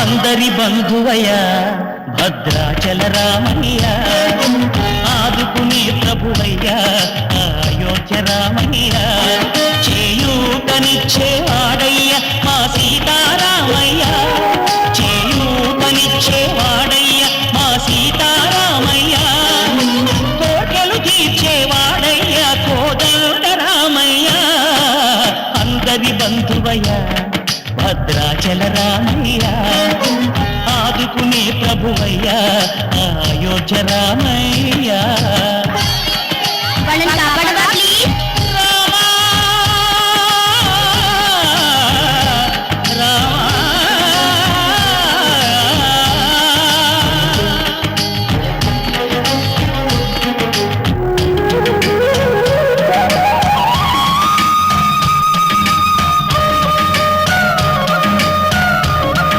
అందరి బంధువయ్య భద్రాచల రామయ్య ఆదుకునే ప్రభువయ్య అయోధ్య రామయ్య చేయూతనిచ్చేవాడయ్య మా సీతారామయ్య చేయూతనిచ్చేవాడయ్య మా సీతారామయ్య కోటలు తీర్చేవాడయ్య కోదండ రామయ్య అందరి బంధువయ్య భద్రాచల రామయ్య ఆదుకునే ప్రభువయ్య అయోధ్య రామయ్య